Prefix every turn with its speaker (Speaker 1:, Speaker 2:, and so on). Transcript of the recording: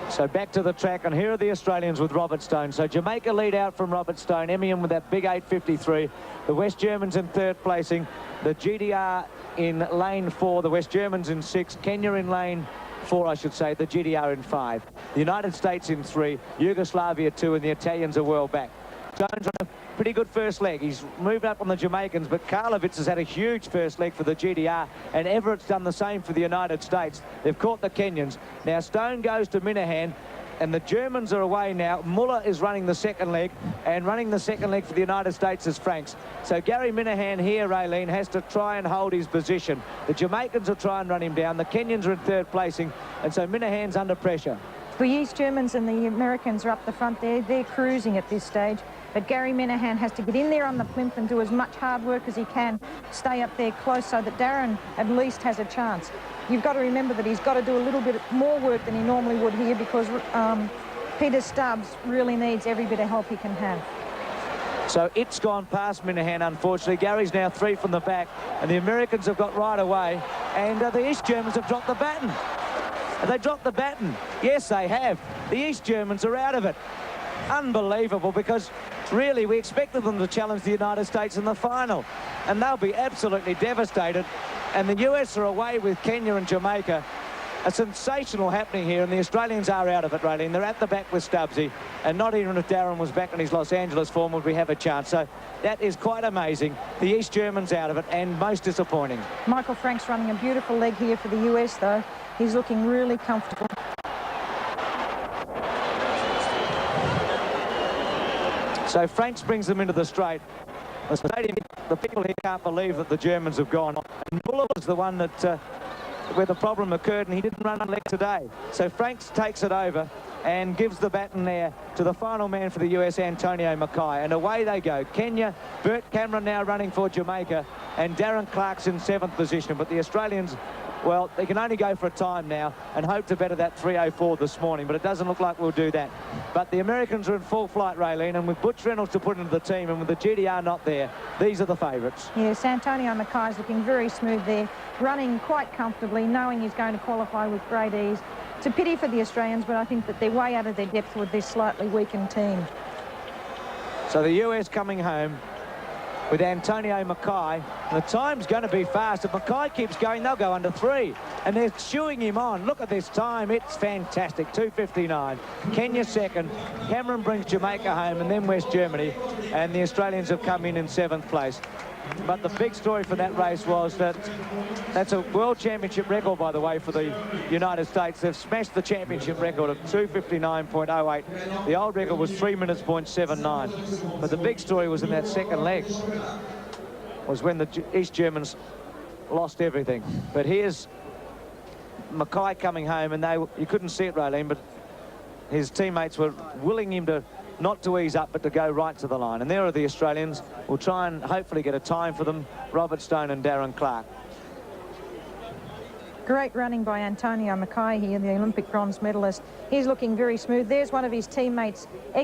Speaker 1: So back to the track, and here are the Australians with Robert Stone. So Jamaica lead out from Robert Stone, Emian with that big 8.53. The West Germans in third placing, the GDR in lane 4, the West Germans in 6, Kenya in lane 4, I should say, the GDR in 5, the United States in 3, Yugoslavia 2, and the Italians are well back. Stone's on a pretty good first leg. He's moved up on the Jamaicans, but Karaulić has had a huge first leg for the GDR, and Everett's done the same for the United States. They've caught the Kenyans. Now Stone goes to Minahan, and the Germans are away now. Muller is running the second leg, and running the second leg for the United States is Franks. So Gary Minahan here, Raylene, has to try and hold his position. The Jamaicans will try and run him down. The Kenyans are in third placing, and so Minahan's under pressure.
Speaker 2: The East Germans and the Americans are up the front there. They're cruising at this stage. But Gary Minahan has to get in there on the plinth and do as much hard work as he can, stay up there close so that Darren at least has a chance. You've got to remember that he's got to do a little bit more work than he normally would here, because Peter Stubbs really needs every bit of help he can have.
Speaker 1: So it's gone past Minahan, unfortunately. Gary's now 3 from the back, and the Americans have got right away, and the East Germans have dropped the baton. They dropped the baton. Yes, they have. The East Germans are out of it. Unbelievable, because really we expected them to challenge the United States in the final, and they'll be absolutely devastated. And the US are away with Kenya and Jamaica. A sensational happening here, and the Australians are out of it, Raylene. They're at the back with Stubbsy, and not even if Darren was back in his Los Angeles form would we have a chance. So that is quite amazing. The East Germans out of it, and most disappointing.
Speaker 2: Michael Franks running a beautiful leg here for the US, though. He's looking really comfortable.
Speaker 1: So Franks brings them into the straight. The stadium, the people here can't believe that the Germans have gone. And Muller was the one that where the problem occurred, and he didn't run a leg today. So Franks takes it over and gives the baton there to the final man for the US, Antonio McKay. And away they go. Kenya, Bert Cameron now running for Jamaica, and Darren Clark's in 7th position. But the Australians, well, they can only go for a time now and hope to better that 3:04 this morning, but it doesn't look like we'll do that. But the Americans are in full flight, Raylene, and with Butch Reynolds to put into the team, and with the GDR not there, these are the favourites.
Speaker 2: Yes, Antonio McKay's looking very smooth there, running quite comfortably, knowing he's going to qualify with great ease. It's a pity for the Australians, but I think that they're way out of their depth with this slightly weakened team.
Speaker 1: So the US coming home with Antonio McKay. The time's going to be fast. If McKay keeps going, they'll go under 3. And they're shooing him on. Look at this time. It's fantastic. 2:59. Kenya second. Cameron brings Jamaica home, and then West Germany. And the Australians have come in 7th place. But the big story for that race was that that's a World Championship record, by the way, for the United States. They've smashed the championship record of 2:59.08. The old record was 3 minutes .79. But the big story was in that second leg, was when the East Germans lost everything. But here's McKay coming home, and you couldn't see it, Raylene, but his teammates were willing him to not to ease up, but to go right to the line. And there are the Australians. We'll try and hopefully get a time for them, Robert Stone and Darren Clark.
Speaker 2: Great running by Antonio McKay here, the Olympic bronze medalist. He's looking very smooth. There's one of his teammates, Edgar.